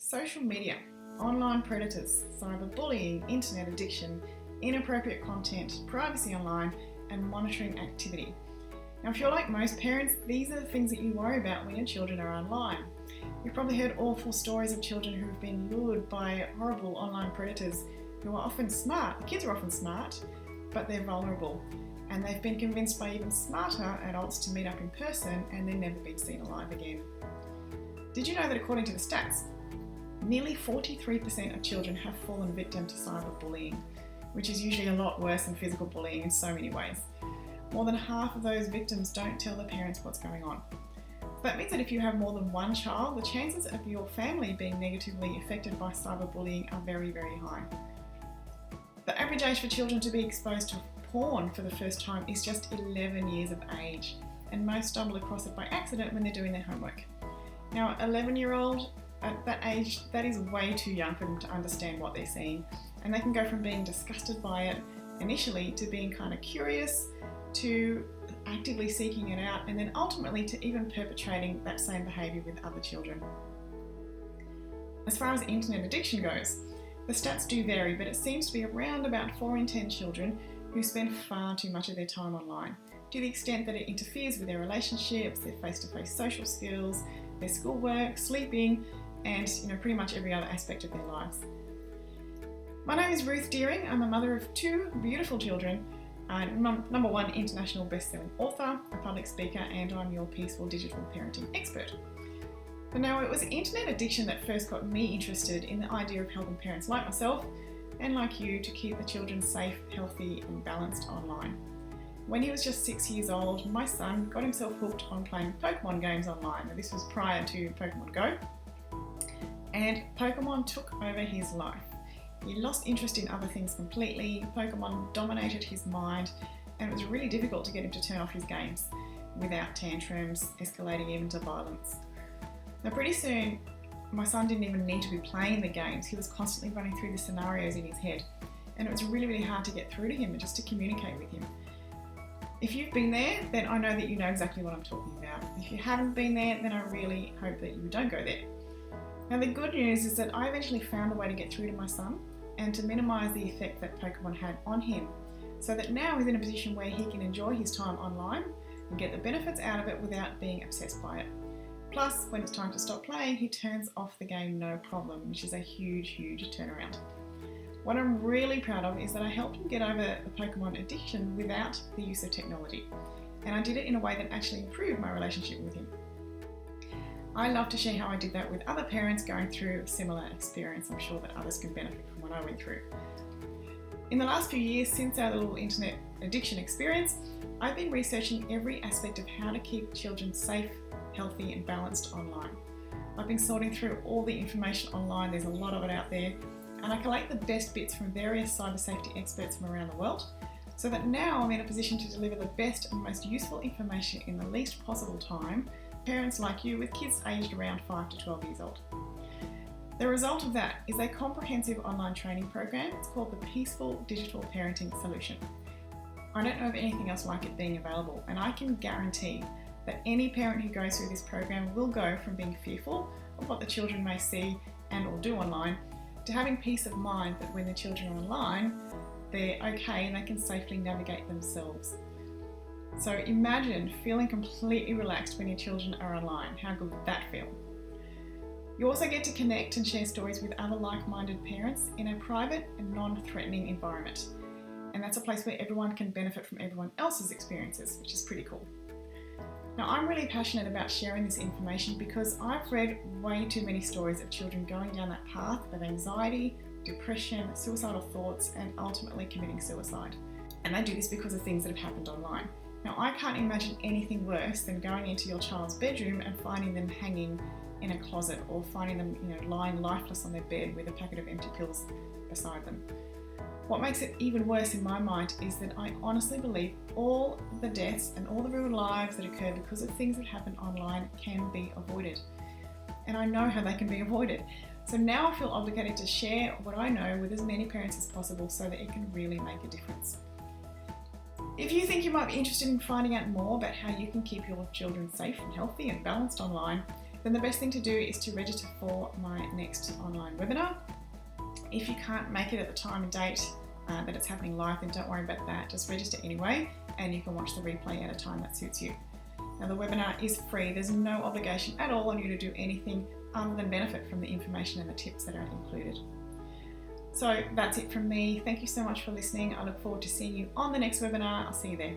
Social media, online predators, cyberbullying, internet addiction, inappropriate content, privacy online, and monitoring activity. Now, if you're like most parents, these are the things that you worry about when your children are online. You've probably heard awful stories of children who have been lured by horrible online predators who are often smart. The kids are often smart, but they're vulnerable. And they've been convinced by even smarter adults to meet up in person and then never been seen alive again. Did you know that according to the stats, nearly 43% of children have fallen victim to cyberbullying, which is usually a lot worse than physical bullying in so many ways. More than half of those victims don't tell their parents what's going on. So that means that if you have more than one child, the chances of your family being negatively affected by cyberbullying are very, very high. The average age for children to be exposed to porn for the first time is just 11 years of age, and most stumble across it by accident when they're doing their homework. Now, 11-year-old at that age, that is way too young for them to understand what they're seeing, and they can go from being disgusted by it initially to being kind of curious to actively seeking it out, and then ultimately to even perpetrating that same behaviour with other children. As far as internet addiction goes, the stats do vary, but it seems to be around about 4 in 10 children who spend far too much of their time online, to the extent that it interferes with their relationships, their face-to-face social skills, their schoolwork, sleeping, and pretty much every other aspect of their lives. My name is Ruth Deering. I'm a mother of 2 beautiful children, number 1 international best-selling author, a public speaker, and I'm your peaceful digital parenting expert. But now, it was internet addiction that first got me interested in the idea of helping parents like myself and like you to keep the children safe, healthy, and balanced online. When he was just 6 years old, my son got himself hooked on playing Pokemon games online. Now, this was prior to Pokemon Go, and Pokemon took over his life. He lost interest in other things completely. Pokemon dominated his mind, and it was really difficult to get him to turn off his games without tantrums escalating even to violence. Now, pretty soon, my son didn't even need to be playing the games. He was constantly running through the scenarios in his head, and it was really, really hard to get through to him and just to communicate with him. If you've been there, then I know that you know exactly what I'm talking about. If you haven't been there, then I really hope that you don't go there. Now, the good news is that I eventually found a way to get through to my son and to minimise the effect that Pokemon had on him, so that now he's in a position where he can enjoy his time online and get the benefits out of it without being obsessed by it. Plus, when it's time to stop playing, he turns off the game no problem, which is a huge, huge turnaround. What I'm really proud of is that I helped him get over the Pokemon addiction without the use of technology, and I did it in a way that actually improved my relationship with him. I love to share how I did that with other parents going through a similar experience. I'm sure that others can benefit from what I went through. In the last few years, since our little internet addiction experience, I've been researching every aspect of how to keep children safe, healthy, and balanced online. I've been sorting through all the information online. There's a lot of it out there, and I collect the best bits from various cyber safety experts from around the world, so that now I'm in a position to deliver the best and most useful information in the least possible time to parents like you with kids aged around 5 to 12 years old. The result of that is a comprehensive online training program. It's called the Peaceful Digital Parenting Solution. I don't know of anything else like it being available, and I can guarantee that any parent who goes through this program will go from being fearful of what the children may see and or do online to having peace of mind that when the children are online, they're okay and they can safely navigate themselves. So imagine feeling completely relaxed when your children are online. How good would that feel? You also get to connect and share stories with other like-minded parents in a private and non-threatening environment. And that's a place where everyone can benefit from everyone else's experiences, which is pretty cool. Now, I'm really passionate about sharing this information because I've read way too many stories of children going down that path of anxiety, depression, suicidal thoughts, and ultimately committing suicide. And they do this because of things that have happened online. Now, I can't imagine anything worse than going into your child's bedroom and finding them hanging in a closet, or finding them, lying lifeless on their bed with a packet of empty pills beside them. What makes it even worse in my mind is that I honestly believe all the deaths and all the ruined lives that occur because of things that happen online can be avoided. And I know how they can be avoided. So now I feel obligated to share what I know with as many parents as possible so that it can really make a difference. If you think you might be interested in finding out more about how you can keep your children safe and healthy and balanced online, then the best thing to do is to register for my next online webinar. If you can't make it at the time and date that it's happening live, then don't worry about that. Just register anyway, and you can watch the replay at a time that suits you. Now, the webinar is free. There's no obligation at all on you to do anything other than benefit from the information and the tips that are included. So that's it from me. Thank you so much for listening. I look forward to seeing you on the next webinar. I'll see you there.